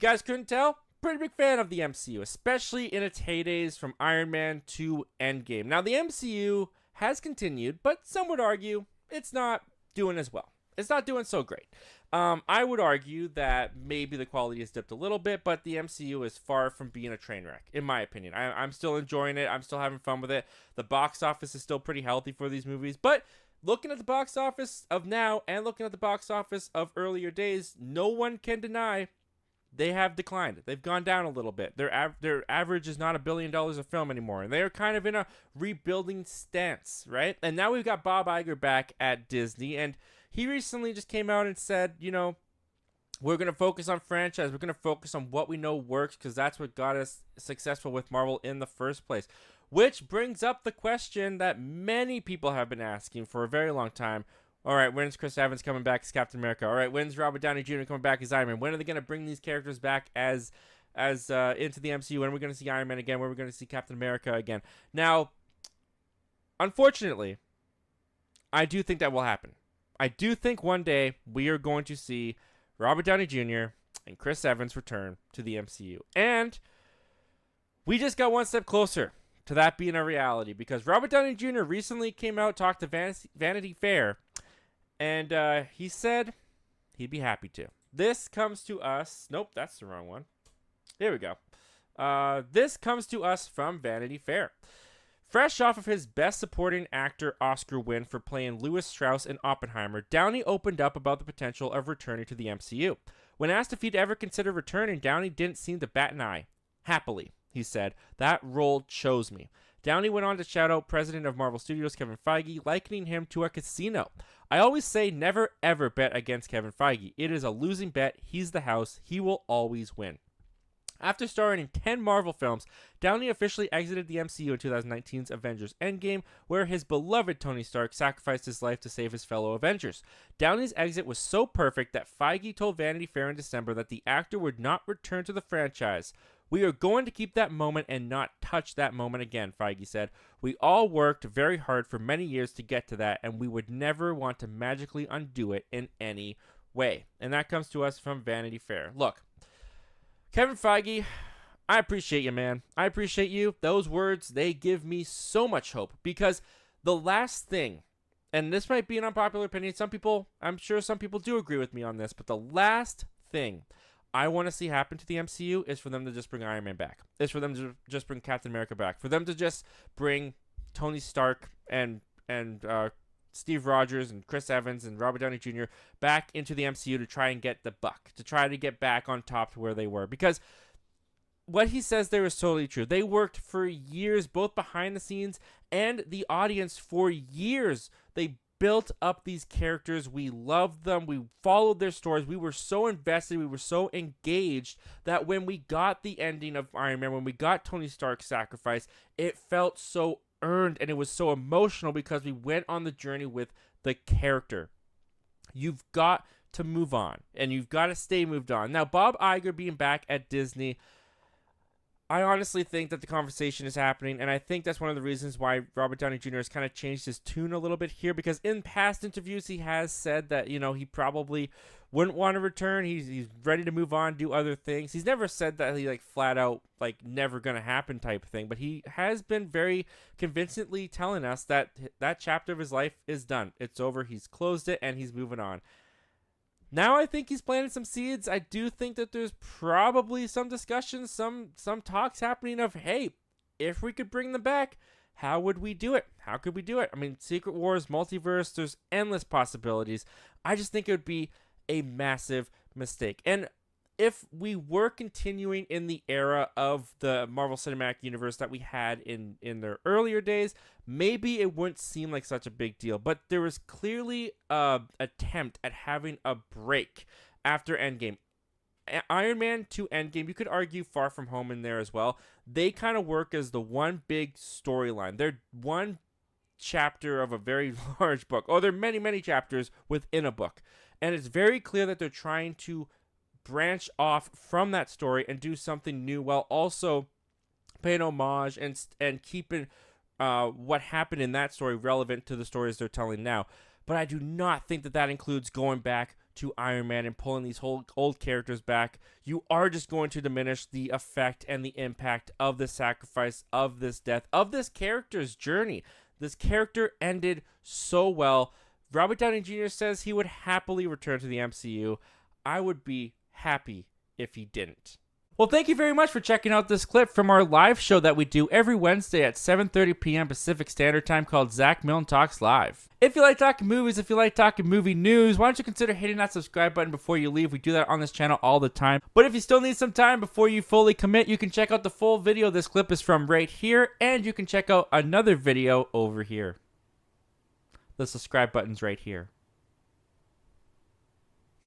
you guys couldn't tell, pretty big fan of the MCU, especially in its heydays from Iron Man to Endgame. Now, the MCU has continued, but some would argue it's not doing as well. It's not doing so great. I would argue that maybe the quality has dipped a little bit, but the MCU is far from being a train wreck, in my opinion. I'm still enjoying it. I'm still having fun with it. The box office is still pretty healthy for these movies, but looking at the box office of now and looking at the box office of earlier days, no one can deny they have declined. They've gone down a little bit. Their average is not $1 billion a film anymore, and they are kind of in a rebuilding stance, right? And now we've got Bob Iger back at Disney, and he recently just came out and said, we're going to focus on franchise. We're going to focus on what we know works because that's what got us successful with Marvel in the first place. Which brings up the question that many people have been asking for a very long time. All right, when's Chris Evans coming back as Captain America? All right, when's Robert Downey Jr. coming back as Iron Man? When are they going to bring these characters back as into the MCU? When are we going to see Iron Man again? When are we going to see Captain America again? Now, unfortunately, I do think that will happen. I do think one day we are going to see Robert Downey Jr. and Chris Evans return to the MCU. And we just got one step closer to that being a reality because Robert Downey Jr. recently came out, talked to Vanity Fair, and he said he'd be happy to. This comes to us. Nope, that's the wrong one. Here we go. This comes to us from Vanity Fair. Fresh off of his Best Supporting Actor Oscar win for playing Lewis Strauss in Oppenheimer, Downey opened up about the potential of returning to the MCU. When asked if he'd ever consider returning, Downey didn't seem to bat an eye. Happily, he said, that role chose me. Downey went on to shout out President of Marvel Studios Kevin Feige, likening him to a casino. I always say never ever bet against Kevin Feige. It is a losing bet. He's the house. He will always win. After starring in 10 Marvel films, Downey officially exited the MCU in 2019's Avengers Endgame, where his beloved Tony Stark sacrificed his life to save his fellow Avengers. Downey's exit was so perfect that Feige told Vanity Fair in December that the actor would not return to the franchise. We are going to keep that moment and not touch that moment again, Feige said. We all worked very hard for many years to get to that, and we would never want to magically undo it in any way. And that comes to us from Vanity Fair. Look, Kevin Feige, I appreciate you, man. I appreciate you. Those words, they give me so much hope because the last thing, and this might be an unpopular opinion, I'm sure some people do agree with me on this, but the last thing I want to see happen to the MCU is for them to just bring Iron Man back. Is for them to just bring Captain America back. For them to just bring Tony Stark and Steve Rogers and Chris Evans and Robert Downey Jr. back into the MCU to try and get the buck, to try to get back on top to where they were. Because what he says there is totally true. They worked for years, both behind the scenes and the audience for years. They built up these characters. We loved them. We followed their stories. We were so invested. We were so engaged that when we got the ending of Iron Man, when we got Tony Stark's sacrifice, it felt so earned and it was so emotional because we went on the journey with the character. You've got to move on and you've got to stay moved on. Now, Bob Iger being back at Disney, I honestly think that the conversation is happening, and I think that's one of the reasons why Robert Downey Jr. has kind of changed his tune a little bit here, because in past interviews he has said that, he probably wouldn't want to return. He's ready to move on, do other things. He's never said that he flat out never going to happen type thing, but he has been very convincingly telling us that that chapter of his life is done. It's over. He's closed it and he's moving on. Now I think he's planted some seeds. I do think that there's probably some discussions, some talks happening of, hey, if we could bring them back, how would we do it? How could we do it? I mean, Secret Wars, multiverse, there's endless possibilities. I just think it would be a massive mistake. And if we were continuing in the era of the Marvel Cinematic Universe that we had in their earlier days, maybe it wouldn't seem like such a big deal. But there was clearly an attempt at having a break after Endgame. Iron Man to Endgame, you could argue Far From Home in there as well. They kind of work as the one big storyline. They're one chapter of a very large book. Oh, there are many, many chapters within a book. And it's very clear that they're trying to branch off from that story and do something new while also paying homage and keeping what happened in that story relevant to the stories they're telling now. But I do not think that includes going back to Iron Man and pulling these whole old characters back, you are just going to diminish the effect and the impact of the sacrifice, of this death, of this character's journey. This character ended so well. Robert Downey Jr. says he would happily return to the MCU. I would be happy if he didn't. Well, thank you very much for checking out this clip from our live show that we do every Wednesday at 7:30 p.m. Pacific Standard Time called Zach Milne Talks Live. If you like talking movies, if you like talking movie news, why don't you consider hitting that subscribe button before you leave? We do that on this channel all the time. But if you still need some time before you fully commit, you can check out the full video this clip is from right here, and you can check out another video over here. The subscribe button's right here.